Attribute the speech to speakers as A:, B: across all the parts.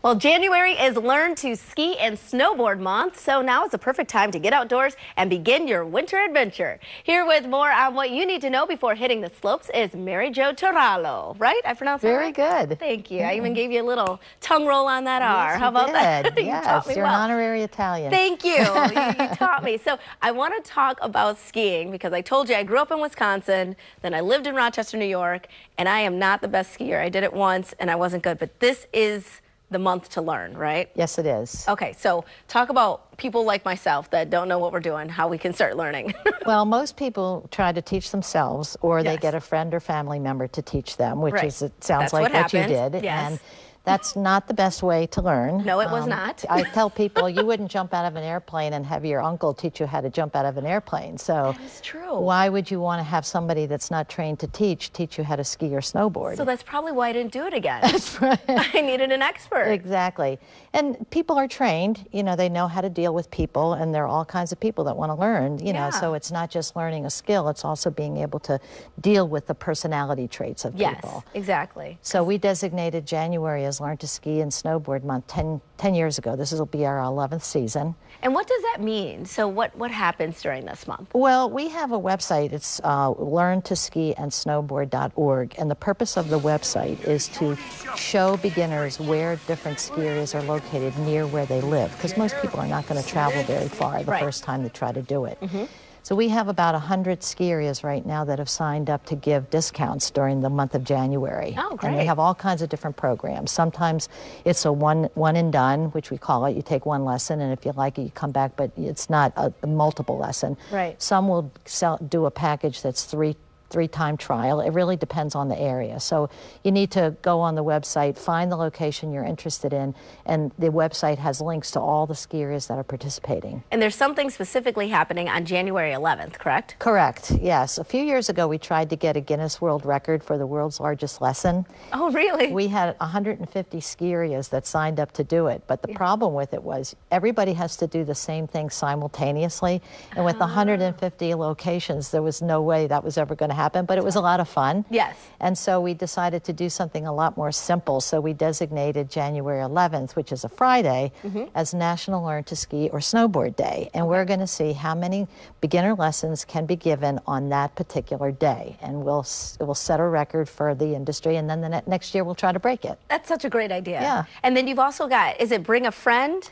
A: Well, January is Learn to Ski and Snowboard month, so now is the perfect time to get outdoors and begin your winter adventure. Here with more on what you need to know before hitting the slopes is Mary Jo Torrallo, right? I pronounced that right?
B: Very good.
A: Thank you. I even gave you a little tongue roll on that R. How about that?
B: Yes, you're an honorary Italian.
A: Thank you. You taught me. So I want to talk about skiing because I told you I grew up in Wisconsin, then I lived in Rochester, New York, and I am not the best skier. I did it once and I wasn't good, but this is the month to learn, right?
B: Yes, it is.
A: Okay, so talk about people like myself that don't know what we're doing, how we can start learning.
B: Well, most people try to teach themselves, or they get a friend or family member to teach them, which is, it sounds like what you did.
A: Yes.
B: And that's not the best way to learn.
A: No, it was not.
B: I tell people you wouldn't jump out of an airplane and have your uncle teach you how to jump out of an airplane. So
A: that is true.
B: Why would you want to have somebody that's not trained to teach you how to ski or snowboard?
A: So that's probably why I didn't do it again.
B: That's right.
A: I needed an expert.
B: Exactly. And people are trained, you know, they know how to deal with people, and there are all kinds of people that want to learn, you know, so it's not just learning a skill, it's also being able to deal with the personality traits of people.
A: Yes, exactly.
B: So we designated January as Learn to Ski and Snowboard month 10 years ago. This will be our 11th season.
A: And what does that mean? So what happens during this month?
B: Well, we have a website. It's learntoskiandsnowboard.org, and the purpose of the website is to show beginners where different ski areas are located near where they live, because most people are not going to travel very far the first time they try to do it. So we have about 100 ski areas right now that have signed up to give discounts during the month of January.
A: Oh, great.
B: And they have all kinds of different programs. Sometimes it's a one and done, which we call it. You take one lesson, and if you like it, you come back, but it's not a multiple lesson.
A: Right.
B: Some will do a package that's three-time trial. It really depends on the area. So you need to go on the website, find the location you're interested in, and the website has links to all the ski areas that are participating.
A: And there's something specifically happening on January 11th, correct?
B: Correct, yes. A few years ago, we tried to get a Guinness World Record for the world's largest lesson.
A: Oh, really?
B: We had 150 ski areas that signed up to do it, but the problem with it was everybody has to do the same thing simultaneously, and with 150 locations, there was no way that was ever going to happen, but it was a lot of fun.
A: Yes.
B: And so we decided to do something a lot more simple. So we designated January 11th, which is a Friday, as National Learn to Ski or Snowboard Day. And we're going to see how many beginner lessons can be given on that particular day. And we'll set a record for the industry, and then the next year we'll try to break it.
A: That's such a great idea.
B: Yeah.
A: And then you've also got, is it Bring a Friend?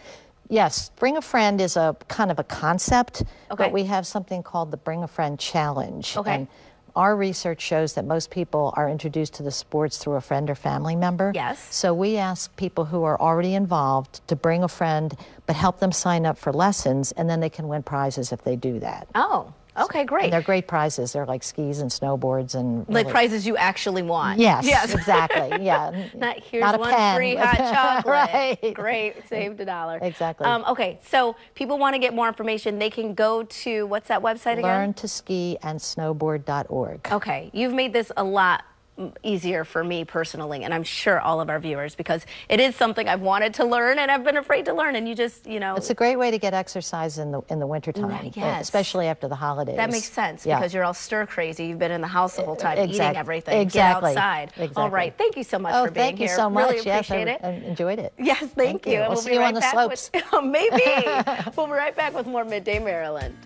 B: Yes, Bring a Friend is a kind of a concept, but we have something called the Bring a Friend Challenge. And our research shows that most people are introduced to the sports through a friend or family member.
A: Yes.
B: So we ask people who are already involved to bring a friend, but help them sign up for lessons, and then they can win prizes if they do that.
A: Oh, okay, great.
B: And they're great prizes. They're like skis and snowboards and...
A: Like prizes you actually want.
B: Yes, exactly, yeah.
A: Here's
B: not a
A: one
B: pen.
A: free hot chocolate.
B: Right.
A: Great, saved $1.
B: Exactly.
A: Okay, so people want to get more information. They can go to, what's that website again?
B: LearnToSkiAndSnowboard.org.
A: Okay, you've made this a lot easier for me personally, and I'm sure all of our viewers, because it is something I've wanted to learn and I've been afraid to learn, and you just, you know.
B: It's a great way to get exercise in the wintertime, especially after the holidays.
A: That makes sense, because you're all stir crazy. You've been in the house the whole time eating everything. Get outside. All right, thank you so much for being here.
B: Thank you so much.
A: Really appreciate it.
B: I enjoyed it.
A: Yes, thank you.
B: We'll see you on the slopes.
A: Maybe. We'll be right back with more Midday Maryland.